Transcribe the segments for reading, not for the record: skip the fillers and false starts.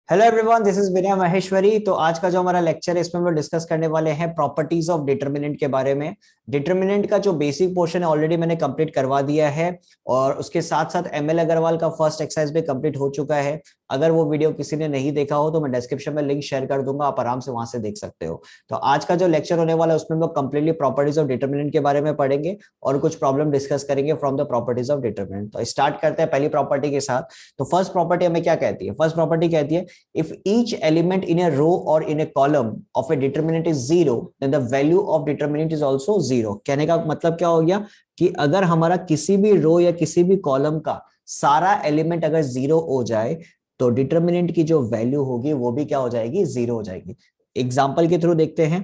Hello everyone, this is विनय महेश्वरी। तो आज का जो हमारा लेक्चर है इसमें हम लोग डिस्कस करने वाले हैं प्रॉपर्टीज ऑफ डिटर्मिनेंट के बारे में। डिटर्मिनेंट का जो बेसिक पोर्शन है ऑलरेडी मैंने कंप्लीट करवा दिया है और उसके साथ साथ एमएल अग्रवाल का फर्स्ट एक्सरसाइज भी कंप्लीट हो चुका है। अगर वो वीडियो किसी ने नहीं देखा हो तो मैं डिस्क्रिप्शन में लिंक शेयर कर दूंगा, आप आराम से वहां से देख सकते हो। तो आज का जो लेक्चर होने वाला है उसमें हम लोग कंप्लीटली प्रॉपर्टीज ऑफ डिटर्मिनेंट के बारे में पढ़ेंगे और कुछ प्रॉब्लम डिस्कस करेंगे from the properties of determinant. तो स्टार्ट करते हैं पहली प्रॉपर्टी के साथ। तो फर्स्ट प्रॉपर्टी हमें क्या कहती है? फर्स्ट प्रॉपर्टी कहती है if each element in a row or in a column of a determinant is zero then the value of determinant is also zero। कहने का मतलब क्या हो गया कि अगर हमारा किसी भी रो या किसी भी कॉलम का सारा एलिमेंट अगर जीरो हो जाए तो डिटर्मिनेंट की जो वैल्यू होगी वो भी क्या हो जाएगी? जीरो हो जाएगी। एग्जाम्पल के थ्रू देखते हैं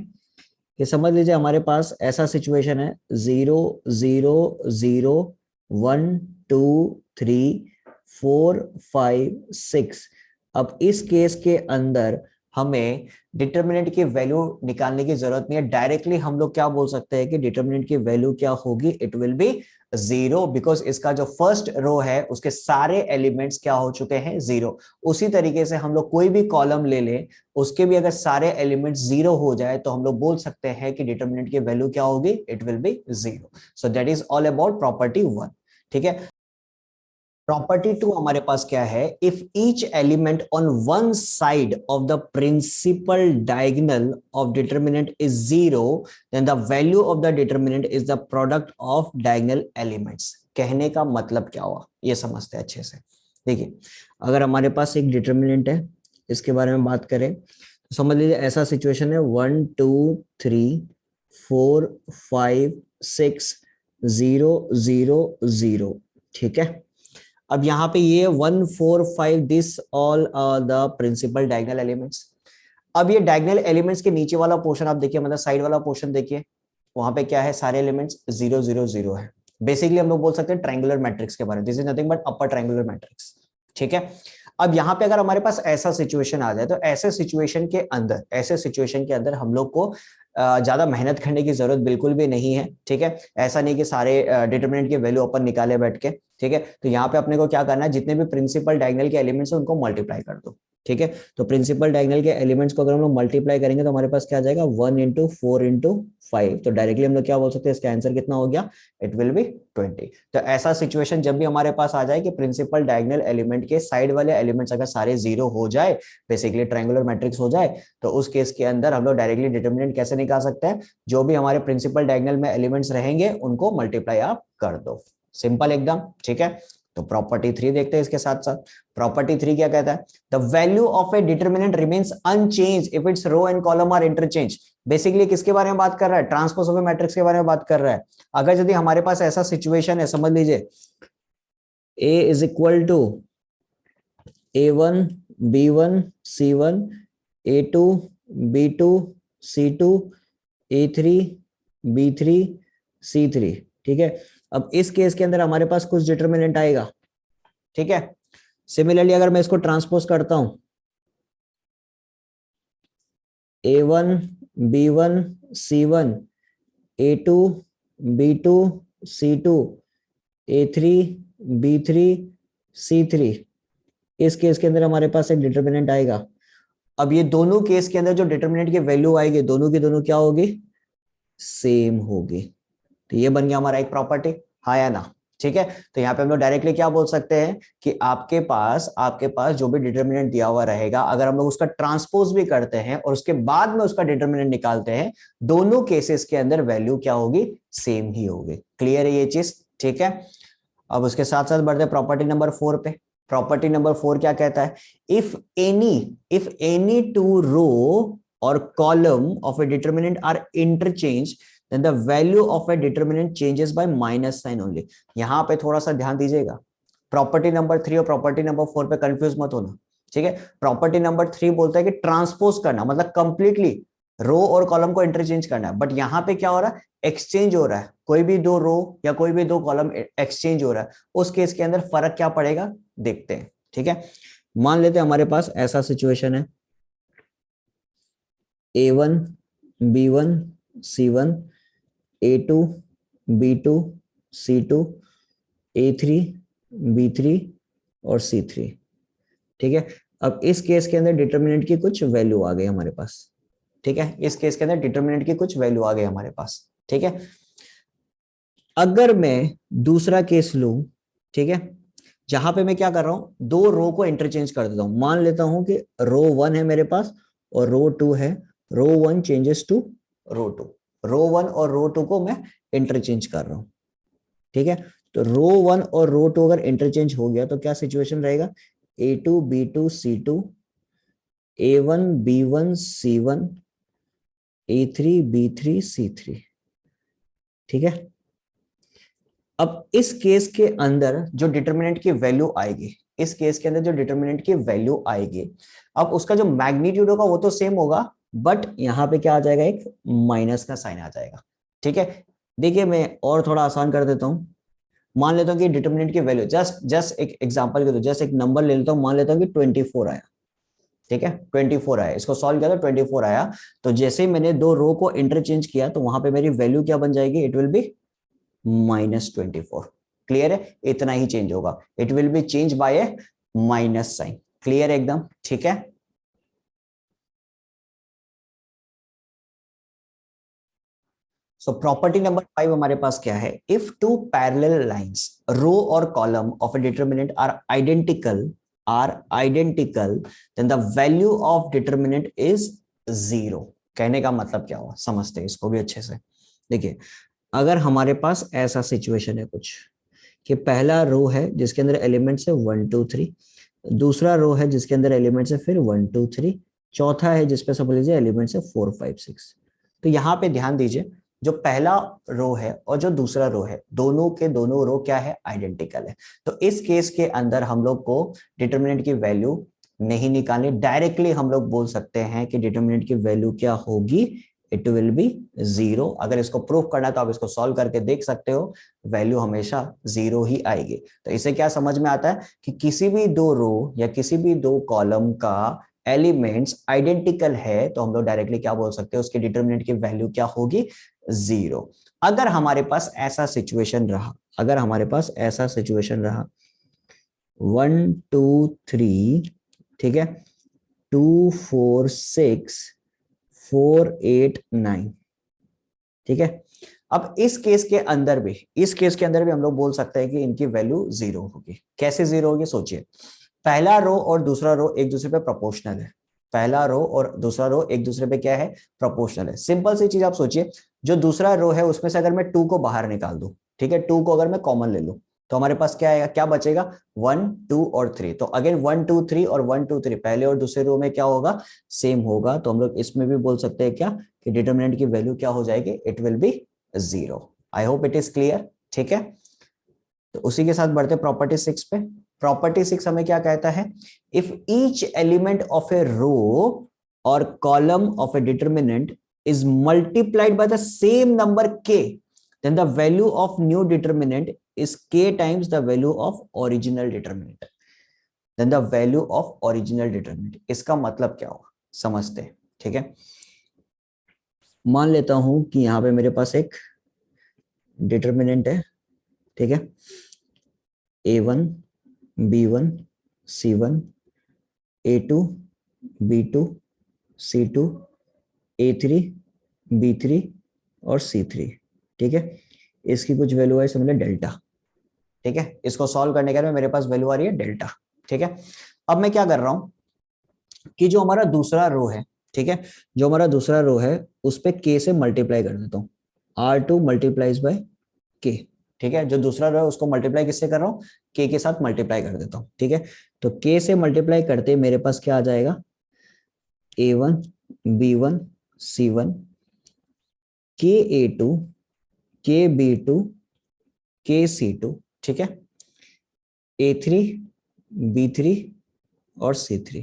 कि समझ लीजिए हमारे पास ऐसा सिचुएशन है 0 0 0 1 2 3 4 5 6। अब इस केस के अंदर हमें डिटर्मिनेंट की वैल्यू निकालने की जरूरत नहीं है। डायरेक्टली हम लोग क्या बोल सकते हैं कि डिटर्मिनेंट की वैल्यू क्या होगी? It will be zero, because इसका जो फर्स्ट रो है उसके सारे एलिमेंट्स क्या हो चुके हैं? जीरो। उसी तरीके से हम लोग कोई भी कॉलम ले लें, उसके भी अगर सारे एलिमेंट्स जीरो हो जाए तो हम लोग बोल सकते हैं कि डिटर्मिनेंट की वैल्यू क्या होगी? It will be zero. So that is all about property one. ठीक है। प्रॉपर्टी टू हमारे पास क्या है? If each element on one side of the principal diagonal of determinant is zero then the value of the determinant is the product of diagonal elements. कहने का मतलब क्या हुआ ये समझते हैं अच्छे से। देखिए, अगर हमारे पास एक डिटर्मिनेंट है, इसके बारे में बात करें तो समझ लीजिए ऐसा सिचुएशन है 1 2 3 4 5 6 0 0 0। ठीक है। अब यहाँ पे ये 1 4 5 this all the principal diagonal elements. अब ये डायगोनल एलिमेंट्स के नीचे वाला पोर्शन आप देखिए, मतलब साइड वाला पोर्शन देखिए, वहां पे क्या है? सारे एलिमेंट्स 0 0 0 है। बेसिकली हम लोग बोल सकते हैं ट्रायंगुलर मैट्रिक्स के बारे में। This is nothing but upper triangular matrix. ठीक है। अब यहाँ पे अगर हमारे पास ऐसा सिचुएशन आ जाए तो ऐसे सिचुएशन के अंदर हम लोग को ज्यादा मेहनत करने की जरूरत बिल्कुल भी नहीं है। ठीक है। ऐसा नहीं कि सारे डिटर्मिनेंट की वैल्यू अपन निकाले बैठ के। ठीक है। तो यहाँ पे अपने को क्या करना है? जितने भी प्रिंसिपल डायगोनल के एलिमेंट्स हैं उनको मल्टीप्लाई कर दो। ठीक है। तो प्रिंसिपल डायगोनल के एलिमेंट्स को अगर हम लोग मल्टीप्लाई करेंगे तो हमारे पास क्या आ जाएगा? 1 इंटू 4 इंटू 5। तो डायरेक्टली हम लोग क्या बोल सकते हैं? इसका आंसर कितना हो गया? It will B 20। तो ऐसा सिचुएशन जब भी हमारे पास आ जाए कि प्रिंसिपल डायगोनल एलिमेंट के साइड वाले एलिमेंट्स अगर सारे जीरो हो जाए, बेसिकली ट्रायंगुलर मैट्रिक्स हो जाए, तो उस केस के अंदर हम लोग डायरेक्टली डिटर्मिनेंट कैसे निकाल सकते हैं? जो भी हमारे प्रिंसिपल डायगोनल में एलिमेंट्स रहेंगे उनको मल्टीप्लाई आप कर दो। सिंपल एकदम। ठीक है। तो प्रॉपर्टी थ्री देखते हैं इसके साथ साथ। प्रॉपर्टी थ्री क्या कहता है? The value of a determinant remains unchange if its row and column are interchange. Basically किसके बारे में बात कर रहा है? ट्रांसपोज ऑफ ए मैट्रिक्स के बारे में बात कर रहा है। अगर यदि हमारे पास ऐसा सिचुएशन है, समझ लीजिए A is equal to A1 B1 C1 A2 B2 C2 A3 B3 C3। ठीक है। अब इस केस के अंदर हमारे पास कुछ डिटर्मिनेंट आएगा। ठीक है। सिमिलरली अगर मैं इसको ट्रांसपोज करता हूं A1 B1 C1 A2 B2 C2 A3 B3 C3, इस केस के अंदर हमारे पास एक डिटर्मिनेंट आएगा। अब ये दोनों केस के अंदर जो डिटर्मिनेंट की वैल्यू आएगी दोनों की दोनों क्या होगी? सेम होगी। तो ये बन गया हमारा एक प्रॉपर्टी। हाँ या ना? ठीक है। तो यहाँ पे हम लोग डायरेक्टली क्या बोल सकते हैं कि आपके पास जो भी डिटर्मिनेंट दिया हुआ रहेगा, अगर हम लोग उसका ट्रांसपोज भी करते हैं और उसके बाद में उसका डिटर्मिनेंट निकालते हैं, दोनों केसेस के अंदर वैल्यू क्या होगी? सेम ही होगी। क्लियर है ये चीज? ठीक है। अब उसके साथ साथ बढ़ते हैं प्रॉपर्टी नंबर 4 पे। प्रॉपर्टी नंबर 4 क्या कहता है? इफ एनी टू रो और column of a determinant are interchange then the value of a determinant changes by minus sign only। यहां पे थोड़ा सा ध्यान दीजिएगा। प्रॉपर्टी नंबर 3 और प्रॉपर्टी नंबर 4 पे कंफ्यूज मत होना। ठीक है। प्रॉपर्टी नंबर 3 बोलता है कि ट्रांसपोज करना, मतलब कंप्लीटली रो और कॉलम को इंटरचेंज करना है। बट यहां पे क्या हो रहा है? एक्सचेंज हो रहा है। कोई भी दो रो या कोई भी दो कॉलम एक्सचेंज हो रहा है। उस केस के अंदर फर्क क्या पड़ेगा देखते हैं। ठीक है। मान लेते हैं हमारे पास ऐसा सिचुएशन है A1 B1 C1 A2 B2 C2 A3 B3 और C3। ठीक है। अब इस केस के अंदर डिटर्मिनेंट की कुछ वैल्यू आ गई हमारे पास, ठीक है, इस केस के अंदर डिटर्मिनेंट की कुछ वैल्यू आ गई हमारे पास, ठीक है। अगर मैं दूसरा केस लूं, ठीक है, जहां पे मैं क्या कर रहा हूं, दो रो को इंटरचेंज कर देता हूं, मान लेता हूं कि रो 1 है मेरे पास और रो 2 है, रो 1 चेंजेस टू रो 2, रो 1 और रो 2 को मैं इंटरचेंज कर रहा हूं, ठीक है। तो रो 1 और रो 2 अगर इंटरचेंज हो गया तो क्या सिचुएशन रहेगा, A2 B2 C2, A1 B1 C1, A3 B3 C3, ठीक है। अब इस केस के अंदर जो डिटर्मिनेंट की वैल्यू आएगी, इस केस के अंदर जो डिटर्मिनेंट की वैल्यू आएगी, अब उसका जो मैग्नीट्यूड होगा वो तो सेम होगा, बट यहां पे क्या आ जाएगा, एक माइनस का साइन आ जाएगा, ठीक है। देखिए मैं और थोड़ा आसान कर देता हूं, मान लेता हूं कि डिटर्मिनेंट की वैल्यू, जस्ट जस्ट एक एग्जांपल के, तो जस्ट एक नंबर ले लेता हूं, मान लेता हूं कि 24 आया, ठीक है, 24 आया, इसको सॉल्व किया तो 24 आया। तो जैसे ही मैंने दो रो को इंटरचेंज किया तो वहां पे मेरी वैल्यू क्या बन जाएगी, इट विल बी -24। क्लियर है, इतना ही चेंज होगा, it will be change by a minus sign. Clear एकदम, ठीक है। सो प्रॉपर्टी नंबर 5 हमारे पास क्या है, if two parallel lines row और column of a determinant are identical then the value of determinant is zero. कहने का मतलब क्या हुआ, समझते हैं इसको भी अच्छे से। देखिए अगर हमारे पास ऐसा सिचुएशन है कुछ, कि पहला रो है जिसके अंदर एलिमेंट्स है 1 2 3, दूसरा रो है जिसके अंदर एलिमेंट्स है फिर 1 2 3, चौथा है जिसपे समझ लीजिए एलिमेंट्स है 4 5 6। तो यहाँ पे ध्यान दीजिए, जो पहला रो है और जो दूसरा रो है, दोनों के दोनों रो क्या है, आइडेंटिकल है। तो इस केस के अंदर हम लोग को डिटर्मिनेंट की वैल्यू नहीं निकालनी, डायरेक्टली हम लोग बोल सकते हैं कि डिटर्मिनेंट की वैल्यू क्या होगी, इट विल बी जीरो। अगर इसको प्रूफ करना है तो आप इसको सॉल्व करके देख सकते हो, वैल्यू हमेशा जीरो ही आएगी। तो इसे क्या समझ में आता है कि किसी भी दो रो या किसी भी दो कॉलम का एलिमेंट्स आइडेंटिकल है तो हम लोग डायरेक्टली क्या बोल सकते हैं, उसके डिटर्मिनेंट की वैल्यू क्या होगी, जीरो। अगर हमारे पास ऐसा सिचुएशन रहा, अगर हमारे पास ऐसा सिचुएशन रहा 1 2 3, ठीक है, 2 4 6 4 8 9, ठीक है। अब इस केस के अंदर भी, इस केस के अंदर भी हम लोग बोल सकते हैं कि इनकी वैल्यू जीरो होगी। कैसे जीरो होगी, सोचिए, पहला रो और दूसरा रो एक दूसरे पे प्रोपोर्शनल है, पहला रो और दूसरा रो एक दूसरे पे क्या है, प्रोपोर्शनल है। सिंपल सी चीज आप सोचिए, जो दूसरा रो है उसमें से अगर मैं 2 को बाहर निकाल दूं, ठीक है, 2 को अगर मैं कॉमन ले लूं तो हमारे पास क्या आएगा, क्या बचेगा, 1 2 और 3। तो अगेन 1 2 3 और 1 2 3 पहले और दूसरे रो में क्या होगा, सेम होगा। तो हम लोग इसमें भी बोल सकते हैं क्या, कि डिटर्मिनेंट की वैल्यू क्या हो जाएगी, it will be zero. I hope it is clear, ठीक है। तो उसी के साथ बढ़ते प्रॉपर्टी 6 पे। प्रॉपर्टी 6 हमें क्या कहता है, if each element of a row और column of a determinant is multiplied by the same number k, then the value of new determinant is k times the value of original determinant, then the value of original determinant। इसका मतलब क्या होगा, समझते हैं, ठीक है। मान लेता हूं कि यहां पे मेरे पास एक डिटर्मिनेंट है, ठीक है, A1 B1 C1, A2 B2 C2, A3 B3 और C3, ठीक है। इसकी कुछ वैल्यू है समझ डेल्टा, ठीक है। इसको सॉल्व करने के बाद मेरे पास वैल्यू आ रही है डेल्टा, ठीक है। अब मैं क्या कर रहा हूं कि जो हमारा दूसरा रो है, ठीक है, जो हमारा दूसरा रो है उस पे k से मल्टीप्लाई कर देता हूं, R2 मल्टीप्लाइज बाय k, ठीक है। जो दूसरा रो है उसको मल्टीप्लाई किससे कर रहा हूं, k के साथ मल्टीप्लाई कर देता हूं, ठीक है। तो k से मल्टीप्लाई करते मेरे पास क्या आ जाएगा, A1 B1 C1, KA2 KB2 KC2, ठीक है, A3 B3 और C3,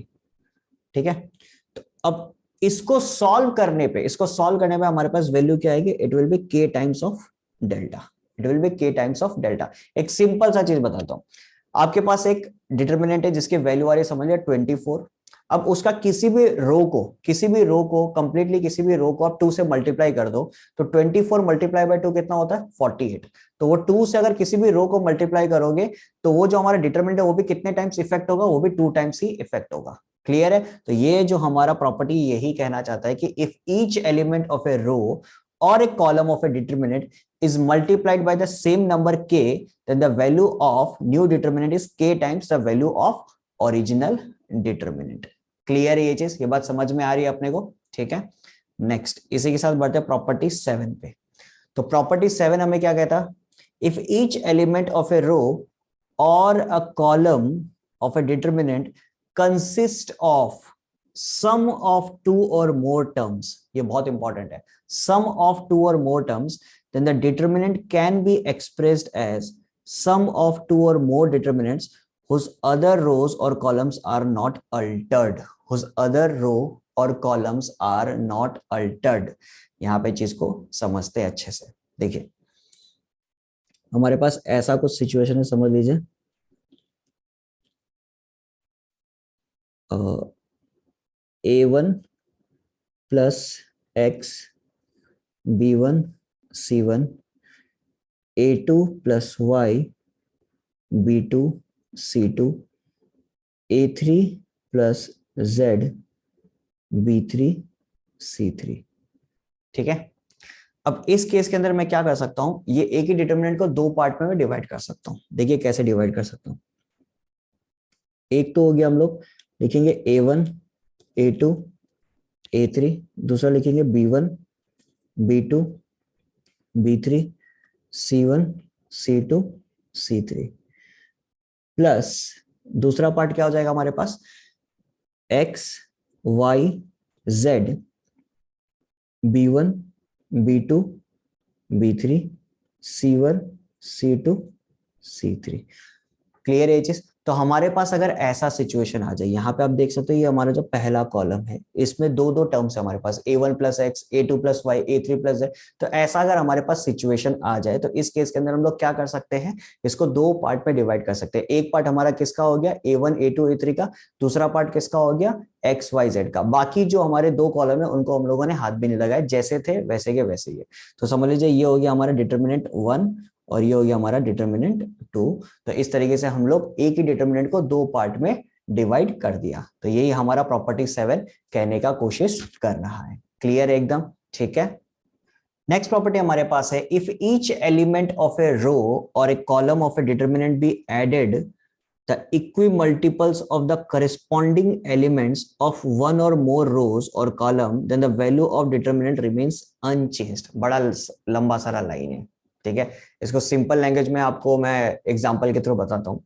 ठीक है। तो अब इसको सॉल्व करने पे, इसको सॉल्व करने पे हमारे पास वैल्यू क्या आएगी, it will B k times of delta, it will B k times of delta. एक सिंपल सा चीज बताता हूं, आपके पास एक डिटर्मिनेंट है जिसकी वैल्यू आ रही है समझ लिया 24। अब उसका किसी भी रो को कंप्लीटली किसी भी रो को आप 2 से मल्टीप्लाई कर दो तो 24 मल्टीप्लाई बाय 2 कितना होता है, 48। तो वो 2 से अगर किसी भी रो को मल्टीप्लाई करोगे तो वो जो हमारा डिटर्मिनेंट है वो भी कितने टाइम्स इफेक्ट होगा, वो भी 2 टाइम्स ही इफेक्ट होगा। क्लियर है? तो ये जो हमारा प्रॉपर्टी यही कहना चाहता है कि if each element of a row or a column of a determinant is multiplied by the same number k, then the value of new determinant is k times the value of original determinant. Clear है ये चीज? ये बात समझ में आ रही है अपने को? ठीक है, नेक्स्ट इसी के साथ बढ़ते हैं प्रॉपर्टी 7 पे। तो प्रॉपर्टी 7 हमें क्या कहता? If each element of a row और a column of a determinant consist of sum of two और मोर टर्म्स, ये बहुत इंपॉर्टेंट है, sum of two or more terms, then the determinant can be expressed as sum of two or more determinants whose other rows or columns are not altered, whose other row or columns are not altered। यहां पे चीज को समझते हैं अच्छे से। देखिए हमारे पास ऐसा कुछ सिचुएशन है, समझ लीजिए a1 plus x b1 c1 a2 plus y b2 c2 a3 plus z b3 c3। ठीक है, अब इस केस के अंदर मैं क्या कर सकता हूं, ये एक ही डिटर्मिनेंट को दो पार्ट में मैं डिवाइड कर सकता हूं। देखिए कैसे डिवाइड कर सकता हूं। एक तो हो गया, हम लोग लिखेंगे a1 a2 a3, दूसरा लिखेंगे b1 b2 b3 c1 c2 c3 plus दूसरा पार्ट क्या हो जाएगा हमारे पास, x y z b1 b2 b3 c1 c2 c3। Clear है ये चीज? तो हमारे पास अगर ऐसा सिचुएशन आ जाए, यहाँ पे आप देख सकते हो ये हमारा जो पहला कॉलम है इसमें दो दो टर्म्स है हमारे पास, a1 plus x a2 plus y a3 plus z। तो ऐसा अगर हमारे पास सिचुएशन आ जाए तो इस केस के अंदर हम लोग क्या कर सकते हैं, इसको दो पार्ट में डिवाइड कर सकते हैं। एक पार्ट हमारा किसका हो गया, a1 a2 a3 का, दूसरा पार्ट किसका हो गया, एक्स वाई जेड का। बाकी जो हमारे दो कॉलम है उनको हम लोगों ने हाथ भी नहीं लगाए, जैसे थे वैसे के वैसे ही है। तो समझ लीजिए ये हो गया हमारा डिटर्मिनेंट 1 और ये हो गया हमारा डिटर्मिनेंट 2। तो इस तरीके से हम लोग एक ही डिटर्मिनेंट को दो पार्ट में डिवाइड कर दिया। तो यही हमारा प्रॉपर्टी 7 कहने का कोशिश कर रहा है। क्लियर एकदम? ठीक है, नेक्स्ट प्रॉपर्टी हमारे पास है, if each element of a row और a column of a determinant be added the equimultiples of the corresponding elements of one or more rows or column, then the value of determinant remains unchanged। बड़ा लंबा सारा line है, ठीक है। इसको simple language में आपको मैं एग्जांपल के थ्रू बताता हूं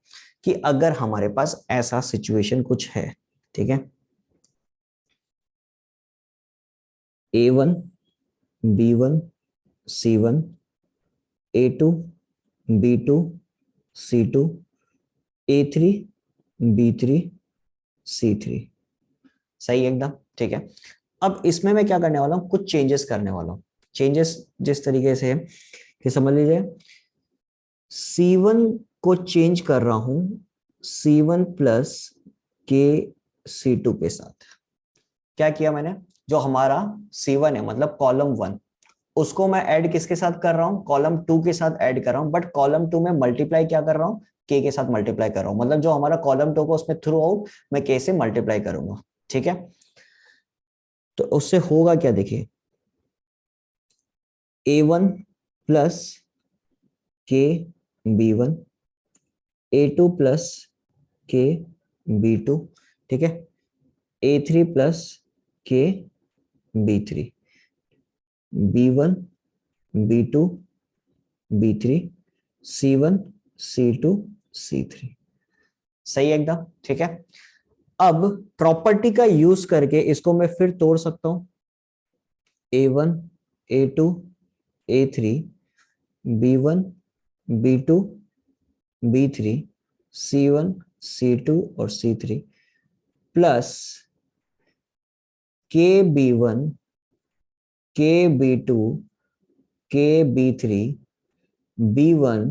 कि अगर हमारे पास ऐसा सिचुएशन कुछ है, ठीक है, a1 b1 c1 a2 b2 c2 a3 b3 c3, सही एकदम, ठीक है। अब इसमें मैं क्या करने वाला हूं, कुछ चेंजेस करने वाला हूं। चेंजेस जिस तरीके से कि समझ लीजिए c1 को चेंज कर रहा हूं c1 प्लस के c2 के साथ। क्या किया मैंने, जो हमारा c1 है मतलब कॉलम 1, उसको मैं ऐड किसके साथ कर रहा हूं, कॉलम 2 के साथ ऐड कर रहा हूं। बट कॉलम 2 में मल्टीप्लाई क्या कर रहा हूं, के साथ मल्टीप्लाई कर रहा हूं। मतलब जो हमारा कॉलम 2 को उसमें थ्रू आउट मैं के से मल्टीप्लाई करूंगा, ठीक है। तो उससे होगा क्या, देखिए a1 प्लस के b1 a2 प्लस के b2, ठीक है, a3 प्लस के b3 b1 b2 b3 c1 c2 c3, सही एकदम, ठीक है। अब प्रॉपर्टी का यूज करके इसको मैं फिर तोड़ सकता हूं, a1 a2 a3 b1 b2 b3 c1 c2 और c3 प्लस के b1 के b2 के b3 b1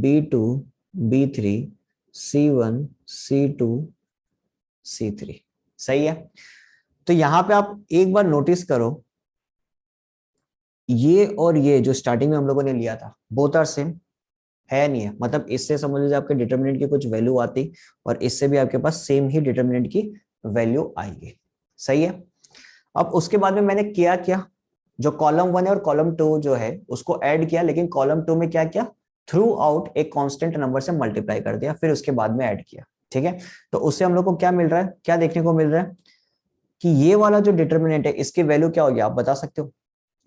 b2 b3 c1 c2 c3, सही है। तो यहां पे आप एक बार नोटिस करो, ये और ये जो स्टार्टिंग में हम लोगों ने लिया था बोथ आर सेम, है नहीं है। मतलब इससे समझ लीजिए आपके डिटर्मिनेंट की कुछ वैल्यू आती और इससे भी आपके पास सेम ही डिटर्मिनेंट की वैल्यू आएगी। सही है। अब उसके बाद में मैंने किया क्या, जो कॉलम 1 है और कॉलम 2 जो है उसको ऐड किया, लेकिन कॉलम 2 में क्या किया, थ्रू आउट एक कांस्टेंट नंबर से मल्टीप्लाई कर दिया, फिर उसके बाद में ऐड किया। ठीक है, तो उससे हम लोग को क्या मिल रहा है, क्या देखने को मिल रहा है कि ये वाला जो डिटर्मिनेंट है इसकी वैल्यू क्या होगी, आप बता सकते हो।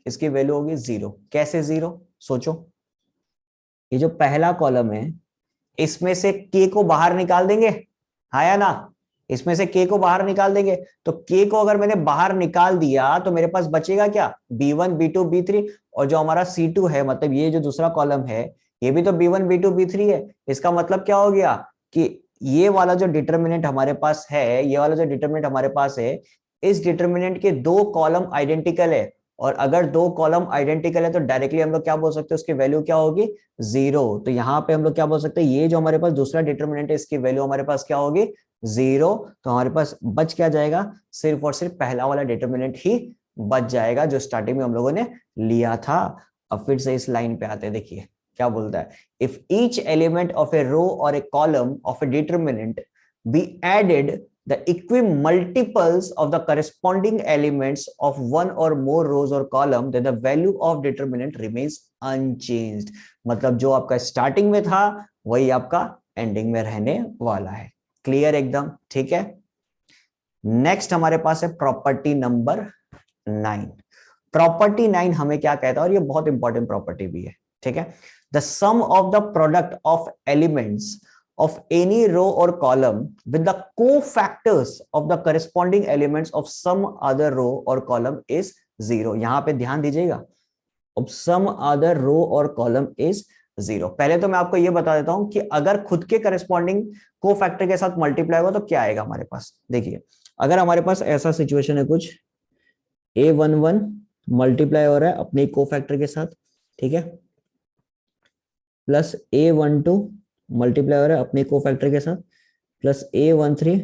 इसकी वैल्यू होगी 0। कैसे 0, सोचो। ये जो पहला कॉलम है इसमें से के को बाहर निकाल देंगे, हाँ या ना, इसमें से के को बाहर निकाल देंगे। तो के को अगर मैंने बाहर निकाल दिया तो मेरे पास बचेगा क्या, b1 b2 b3। और जो हमारा c2 है, मतलब ये जो दूसरा कॉलम है, ये भी तो b1 b2 b3 है। इसका मतलब क्या हो गया कि ये वाला जो डिटर्मिनेंट हमारे पास है, ये वाला जो डिटर्मिनेंट हमारे पास है, इस डिटर्मिनेंट के दो कॉलम आइडेंटिकल है। और अगर दो कॉलम आइडेंटिकल है तो डायरेक्टली हम लोग क्या बोल सकते हैं, उसकी वैल्यू क्या होगी, 0। तो यहां पे हम लोग क्या बोल सकते हैं, ये जो हमारे पास दूसरा डिटर्मिनेंट है इसकी वैल्यू हमारे पास क्या होगी, 0। तो हमारे पास बच क्या जाएगा, सिर्फ और सिर्फ पहला वाला डिटर्मिनेंट ही बच जाएगा जो स्टार्टिंग में हम लोगों ने लिया था। अब फिर से इस लाइन पे आते हैं, देखिए क्या बोलता है, if each element of a row और a column of a determinant be added the equimultiples of the corresponding elements of one or more rows or column, then the value of determinant remains unchanged। मतलब जो आपका starting में था वही आपका ending में रहने वाला है। क्लियर एकदम, ठीक है। नेक्स्ट हमारे पास है प्रॉपर्टी नंबर 9। प्रॉपर्टी 9 हमें क्या कहता है, और ये बहुत इंपॉर्टेंट प्रॉपर्टी भी है, ठीक है। The sum of the product of elements of any row or column with the cofactors of the corresponding elements of some other row or column is 0। यहां पे ध्यान दीजिएगा, of some other row or column is 0। पहले तो मैं आपको यह बता देता हूं कि अगर खुद के करस्पॉन्डिंग कोफैक्टर के साथ मल्टीप्लाई होगा तो क्या आएगा हमारे पास। देखिए, अगर हमारे पास ऐसा सिचुएशन है कुछ, A11 मल्टीप्लाई हो रहा है अपने कोफैक्टर के साथ, ठीक है, प्लस A12 मल्टीप्लाई हो रहा है अपने कोफैक्टर के साथ, प्लस A13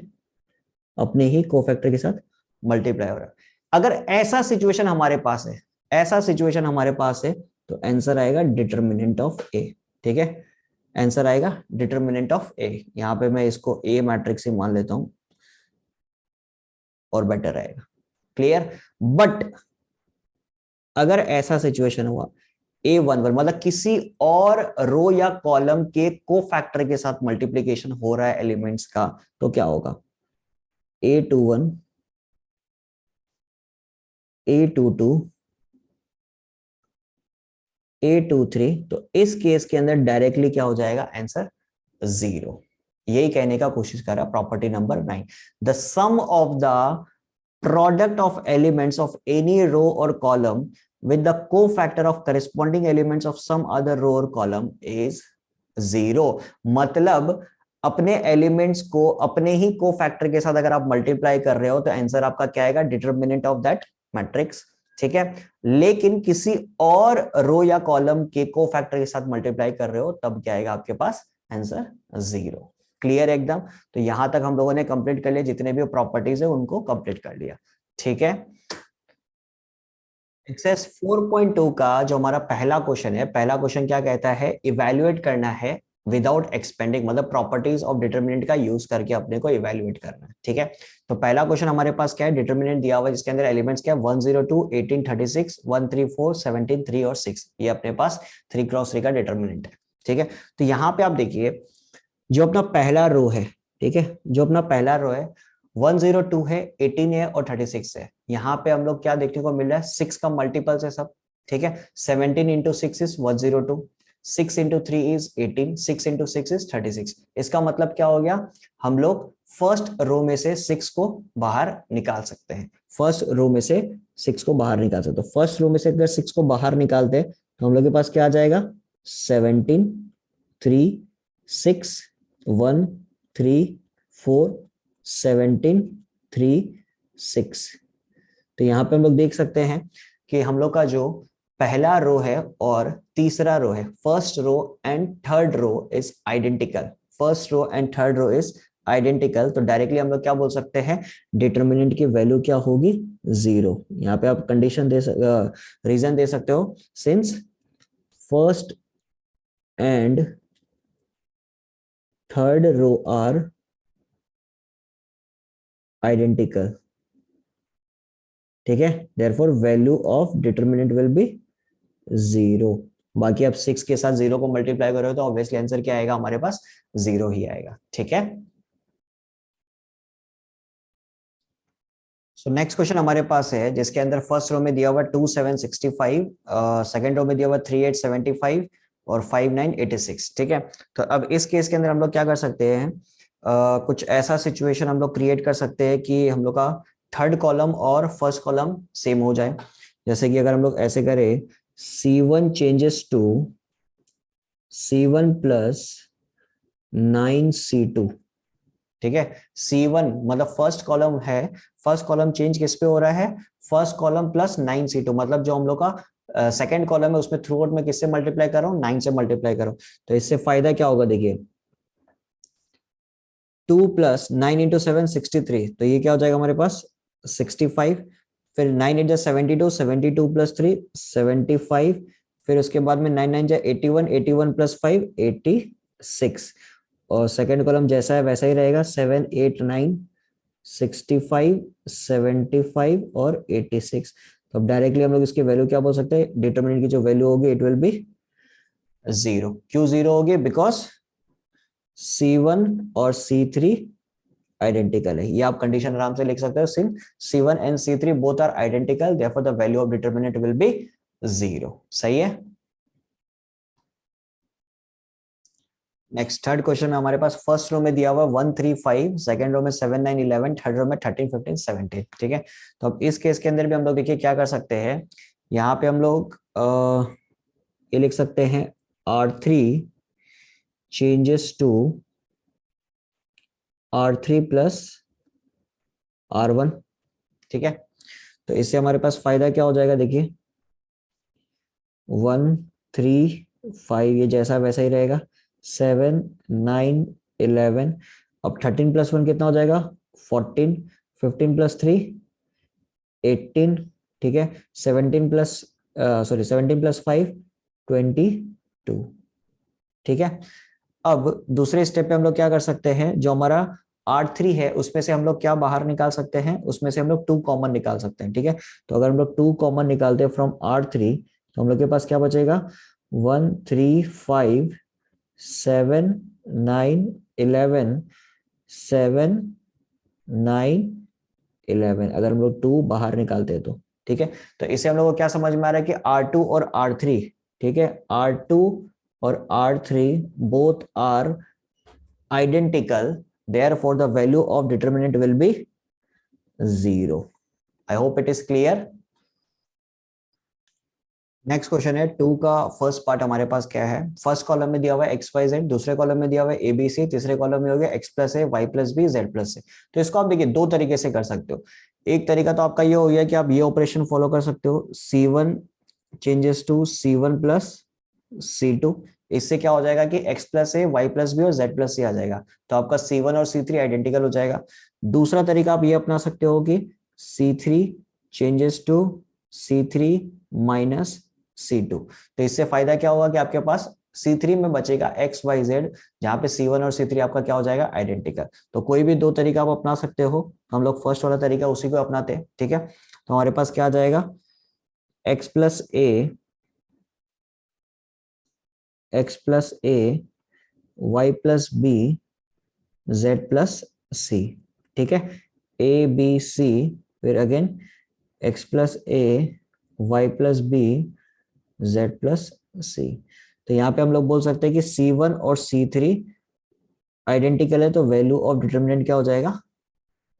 अपने ही कोफैक्टर के साथ मल्टीप्लाई हो रहा है। अगर ऐसा सिचुएशन हमारे पास है, ऐसा सिचुएशन हमारे पास है, तो आंसर आएगा डिटर्मिनेंट ऑफ ए। ठीक है, आंसर आएगा डिटर्मिनेंट ऑफ ए। यहां पे मैं इसको ए मैट्रिक्स ही मान लेता हूं और बेटर रहेगा। क्लियर। बट अगर ऐसा सिचुएशन हुआ A11 मतलब किसी और रो या कॉलम के कोफैक्टर के साथ मल्टीप्लिकेशन हो रहा है एलिमेंट्स का, तो क्या होगा, A21 A22 A23। तो इस केस के अंदर डायरेक्टली क्या हो जाएगा, आंसर 0। यही कहने का कोशिश कर रहा property number 9। The sum of the product of elements of any row or column with the cofactor of corresponding elements of some other row or column is 0। मतलब अपने एलिमेंट्स को अपने ही कोफैक्टर के साथ अगर आप मल्टीप्लाई कर रहे हो तो आंसर आपका क्या आएगा, डिटर्मिनेंट ऑफ दैट मैट्रिक्स। ठीक है, लेकिन किसी और रो या कॉलम के कोफैक्टर के साथ मल्टीप्लाई कर रहे हो तब क्या आएगा आपके पास, आंसर 0। क्लियर एकदम। तो यहां तक हम लोगों ने कंप्लीट कर लिया, जितने भी प्रॉपर्टीज है उनको कंप्लीट कर लिया। ठीक है, एक्सरसाइज 4.2 का जो हमारा पहला क्वेश्चन है, पहला क्वेश्चन क्या कहता है, इवैल्यूएट करना है विदाउट एक्सपेंडिंग, मतलब प्रॉपर्टीज ऑफ डिटर्मिनेंट का यूज करके अपने को इवैल्यूएट करना है। ठीक है, तो पहला क्वेश्चन हमारे पास क्या है, डिटर्मिनेंट दिया हुआ है जिसके अंदर एलिमेंट्स क्या है, 102 18 36 134 17 3 और 6। ये अपने पास 3x3 का डिटर्मिनेंट है। ठीक है, तो यहाँ पे आप देखिए जो अपना पहला रो है, ठीक है, जो अपना पहला रो है 102 है, 18 है और 36 है। यहाँ पे हम लोग क्या देखने को मिल रहा है, 6 का मल्टीपल्स है सब। ठीक है, 17 into 6 is 102, 6 into 3 is 18, 6 into 6 is 36। इसका मतलब क्या हो गया, हम लोग फर्स्ट रो में से 6 को बाहर निकाल सकते हैं। फर्स्ट रो में से 6 को बाहर निकाल सकते हैं। फर्स्ट रो में से अगर 6 को बाहर निकालते हैं तो हम लोग के पास क्या आ जाएगा, 17 3 6 1 3 4 17 3 6। तो यहां पे हम लोग देख सकते हैं कि हम लोग का जो पहला रो है और तीसरा रो है, first row and third row is identical. First row and third row is identical. तो डायरेक्टली हम लोग क्या बोल सकते हैं, डिटर्मिनेंट की वैल्यू क्या होगी, 0। यहाँ पे आप कंडीशन रीजन दे सकते हो, since first and third row are identical, ठीक है। Therefore value of determinant will be 0। बाकी आप 6 के साथ 0 को मल्टीप्लाई करोगे तो ऑब्वियसली आंसर क्या आएगा हमारे पास, 0 ही आएगा, ठीक है। सो नेक्स्ट क्वेश्चन हमारे पास है जिसके अंदर फर्स्ट रो में दिया हुआ 2765, सेकंड रो में दिया हुआ 3875 और 5986, ठीक है। तो अब इस केस के अंदर हम लोग क्या कर सकते हैं, कुछ ऐसा सिचुएशन हम लोग क्रिएट कर सकते हैं कि हम लोग का थर्ड कॉलम और फर्स्ट कॉलम सेम हो जाए। जैसे कि अगर हम लोग ऐसे करें, C1 changes to C1 plus 9C2, ठीक है। C1 मतलब फर्स्ट कॉलम है, फर्स्ट कॉलम चेंज किस पे हो रहा है, फर्स्ट कॉलम प्लस 9C2, मतलब जो हम लोग का सेकंड कॉलम है उसमें थ्रू आउट में किससे मल्टीप्लाई कर रहा हूँ, 9 से मल्टीप्लाई कर रहा हूँ। तो इससे फायदा क्या होगा, देखिए 2 प्लस 9 × 7 63, तो ये क्या हो जाएगा हमारे पास 65। फिर 9 × 72 प्लस 3 75, फिर उसके बाद में 9 × 9 = 81 प्लस 5 86, और सेकंड कॉलम जैसा है वैसा ही रहेगा, 7 8 9 65 75 और 86। तो अब डायरेक्टली हम लोग इसकी वैल्यू क्या बोल सकते हैं, डिटरमिनेंट की जो वैल्यू होगी इट विल बी 0। क्यों 0 होगी, बिकॉज C1 और C3 आइडेंटिकल है। ये आप कंडीशन आराम से लिख सकते हो, since C1 and C3 both are identical, therefore the value of determinant will be 0। सही है। नेक्स्ट थर्ड क्वेश्चन में हमारे पास फर्स्ट रो में दिया हुआ 135, सेकंड रो में 7 9 11, थर्ड रो में 13 15 17, ठीक है। तो अब इस केस के अंदर भी हम लोग देखिए क्या कर सकते हैं, यहाँ पे हम लोग ये लिख सकते हैं R3 changes to R3 plus R1, ठीक है। तो इससे हमारे पास फायदा क्या हो जाएगा, देखिए 1 3 5 ये जैसा वैसा ही रहेगा, 7 9 11, अब 13 प्लस 1 कितना हो जाएगा 14, 15 प्लस 3 18, ठीक है। 17 प्लस 5 22, ठीक है। अब दूसरे स्टेप पे हम लोग क्या कर सकते हैं, जो हमारा R3 है उसमें से हम लोग क्या बाहर निकाल सकते हैं, उसमें से हम लोग 2 कॉमन निकाल सकते हैं, ठीक है। तो अगर हम लोग 2 कॉमन निकालते हैं फ्रॉम R3, तो हम लोग के पास क्या बचेगा, 1 3 5 7 9 11 7 9 11, अगर हम लोग 2 बाहर निकालते हैं तो, ठीक है। तो इसे हम लोग को क्या समझ में आ रहा है कि R2 और R3, ठीक है, R2 और R3 both are identical, therefore the value of determinant will be 0. I hope it is clear. Next question है 2 का फर्स्ट पार्ट हमारे पास क्या है, फर्स्ट कॉलम में दिया हुआ है XYZ, दूसरे कॉलम में दिया हुआ है ABC, तीसरे कॉलम में हो गया X plus A Y plus B Z plus C। तो इसको आप देखिए दो तरीके से कर सकते हो। एक तरीका तो आपका ये हो गया कि आप ये ऑपरेशन फॉलो कर सकते हो, C1 changes to C1 plus C2, इससे क्या हो जाएगा कि X plus A Y plus B और Z प्लस C आ जाएगा, तो आपका C1 और C3 आइडेंटिकल हो जाएगा। दूसरा तरीका आप ये अपना सकते हो कि C3 changes to C3 minus C2, तो इससे फायदा क्या होगा कि आपके पास C3 में बचेगा XYZ, जहां पे C1 और C3 आपका क्या हो जाएगा आइडेंटिकल। तो कोई भी दो तरीका आप अपना सकते हो, हम लोग फर्स्ट वाला तरीका उसी को अपनाते हैं, ठीक है। तो हमारे पास क्या आ जाएगा, X plus A Y plus B Z plus C, ठीक है। ABC, फिर again X plus A Y plus B Z plus C। तो यहाँ पे हम लोग बोल सकते हैं कि C1 और C3 आइडेंटिकल है, तो वैल्यू ऑफ डिटरमिनेंट क्या हो जाएगा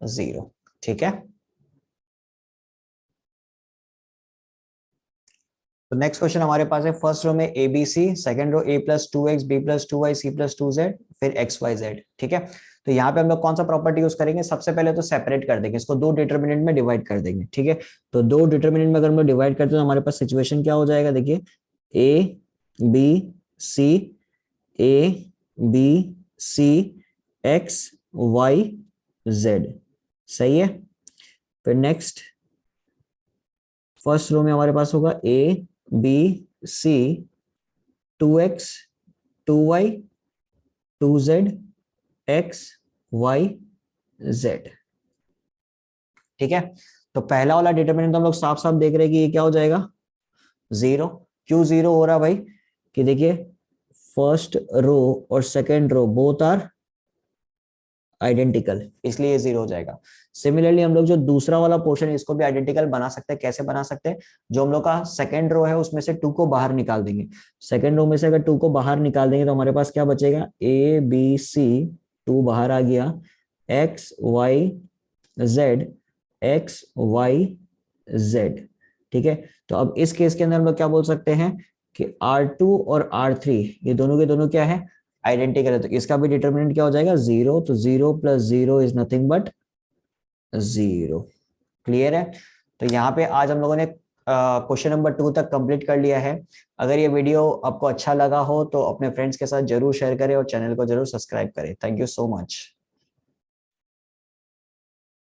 0, ठीक है। तो नेक्स्ट क्वेश्चन हमारे पास है फर्स्ट रो में ABC, second row A+2X B+2Y C+2Z, फिर XYZ, ठीक है। तो यहाँ पे हम लोग कौन सा प्रॉपर्टी यूज करेंगे, सबसे पहले तो सेपरेट कर देंगे इसको, दो डिटरमिनेंट में डिवाइड कर देंगे, ठीक है। तो दो डिटरमिनेंट में अगर हम लोग डिवाइड करते हैं तो हमारे पास सिचुएशन क्या हो जाएगा, देखिए A B C X Y Z, सही है। फिर नेक्स्ट फर्स्ट रो में हमारे पास होगा ABC 2X 2Y 2Z X Y Z, ठीक है, तो पहला वाला डिटरमिनेंट तो हम लोग साफ साफ देख रहे हैं कि ये क्या हो जाएगा, 0। क्यों 0 हो रहा भाई, कि देखिए फर्स्ट रो और second row both are identical, इसलिए ये 0 हो जाएगा। सिमिलरली हम लोग जो दूसरा वाला पोर्शन है इसको भी आइडेंटिकल बना सकते हैं। कैसे बना सकते हैं, जो हम लोग का सेकंड रो है उसमें से 2 को बाहर निकाल देंगे। सेकंड रो में से अगर 2 को बाहर निकाल देंगे तो हमारे पास क्या बचेगा, ए बी सी, 2 बाहर आ गया, x y z, x y z. ठीक है, तो अब इस केस के अंदर हम लोग क्या बोल सकते हैं कि R2 और R3 ये दोनों के दोनों क्या है, आइडेंटिकल है, तो इसका भी डिटरमिनेंट क्या हो जाएगा, 0। तो 0 + 0 इज नथिंग बट 0। क्लियर है, तो यहाँ पे आज हम लोगों ने क्वेश्चन नंबर 2 तक कंप्लीट कर लिया है। अगर ये वीडियो आपको अच्छा लगा हो तो अपने फ्रेंड्स के साथ जरूर शेयर करें और चैनल को जरूर सब्सक्राइब करें। Thank you so much.